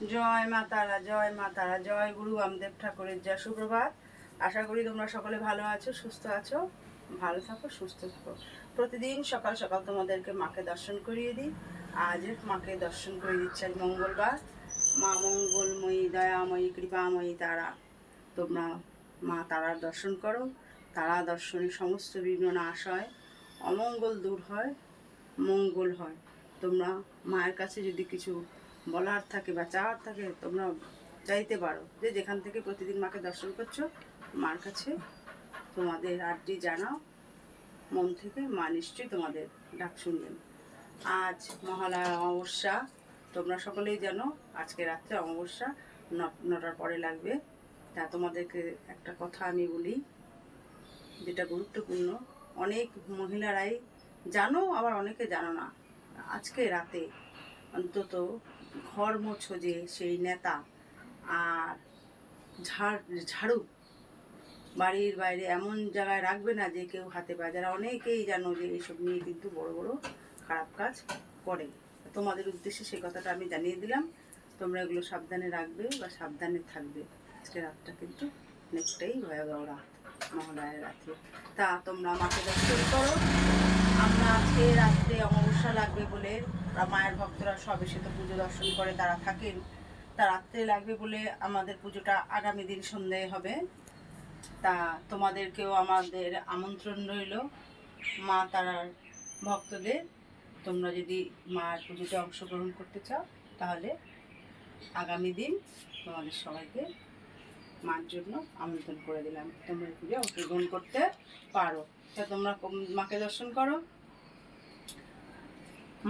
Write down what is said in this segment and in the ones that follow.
জয় মা তারা, জয় মা তারা, জয় গুরু বামদেব ঠাকুরের জয়। সুপ্রভাত। আশা করি তোমরা সকলে ভালো আছো, সুস্থ আছো। ভালো থাকো, সুস্থ থাকো। প্রতিদিন সকাল সকাল তোমাদেরকে মাকে দর্শন করিয়ে দিই। আজ মাকে দর্শন করে দিচ্ছি আজ মঙ্গলবার। মা মঙ্গলময়ী, দয়াময়ী, কৃপাময়ী তারা। তোমরা মা তারার দর্শন করো। তারা দর্শনে সমস্ত বিঘ্ন নাশ হয়, অমঙ্গল দূর হয়, মঙ্গল হয়। তোমরা মায়ের কাছে যদি কিছু বলার থাকে বা চাওয়ার থাকে, তোমরা চাইতে পারো। যে যেখান থেকে প্রতিদিন মাকে দর্শন করছো, মার কাছে তোমাদের আরটি জানাও মন থেকে। মা নিশ্চয়ই তোমাদের ডাক শুনবেন। আজ মহালয়া অমাবস্যা, তোমরা সকলেই জানো আজকে রাত্রে অমাবস্যা 9টার পরে লাগবে। তা তোমাদেরকে একটা কথা আমি বলি, যেটা গুরুত্বপূর্ণ। অনেক মহিলারাই জানো, আবার অনেকে জানো না। আজকে রাতে অন্তত ঘর মোছো যে সেই নেতা আর ঝাড়ু বাড়ির বাইরে এমন জায়গায় রাখবে না যে কেউ হাতে পায়। যারা অনেকেই জানো যে এইসব নিয়ে কিন্তু বড় বড় খারাপ কাজ করে। তোমাদের উদ্দেশ্যে সেই কথাটা আমি জানিয়ে দিলাম। তোমরা এগুলো সাবধানে রাখবে বা সাবধানে থাকবে। আজকে রাতটা কিন্তু অনেকটাই ভয়াবহ রাত, মহালয়ার রাতে। তা তোমরা মাকে দর্শন করো। আমরা আজকে রাত্রে অমাবস্যা লাগবে বলে, মায়ের ভক্তরা সব এসে তো পুজো দর্শন করে তারা থাকেন। তা রাত্রে লাগবে বলে আমাদের পুজোটা আগামী দিন সন্ধ্যায় হবে। তা তোমাদেরকেও আমাদের আমন্ত্রণ রইল, মা তারার ভক্তদের। তোমরা যদি মায়ের পুজোতে অংশগ্রহণ করতে চাও, তাহলে আগামী দিন তোমাদের সবাইকে মার জন্য আমন্ত্রণ করে দিলাম। তোমরা পুজো অংশগ্রহণ করতে পারো। তা তোমরা মাকে দর্শন করো।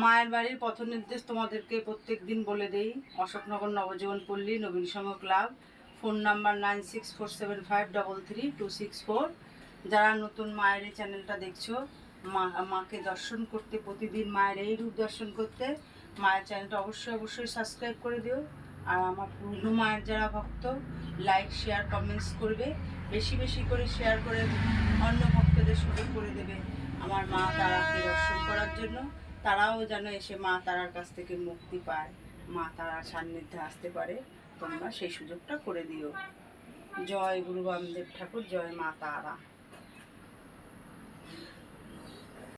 মায়ের বাড়ির পথ নির্দেশ তোমাদেরকে প্রত্যেক দিন বলে দেই। অশোকনগর নবজীবন পল্লী, নবীন সংঘ ক্লাব। Phone number 9647533264। যারা নতুন মায়ের এই চ্যানেলটা দেখছো, মাকে দর্শন করতে, প্রতিদিন মায়ের এই রূপ দর্শন করতে, মায়ের চ্যানেলটা অবশ্যই সাবস্ক্রাইব করে দিও। আর আমার পুরনো মায়ের যারা ভক্ত, লাইক শেয়ার কমেন্টস করবে, বেশি করে শেয়ার করে অন্য ভক্তদের সুযোগ করে দেবে আমার মা তারাকে দর্শন করার জন্য। তারাও যেন এসে মা তারার কাছ থেকে মুক্তি পায়, মা তারার সান্নিধ্যে আসতে পারে। তোমরা সেই সুযোগটা করে দিও। জয় গুরু বামদেব ঠাকুর, জয় মা তারা।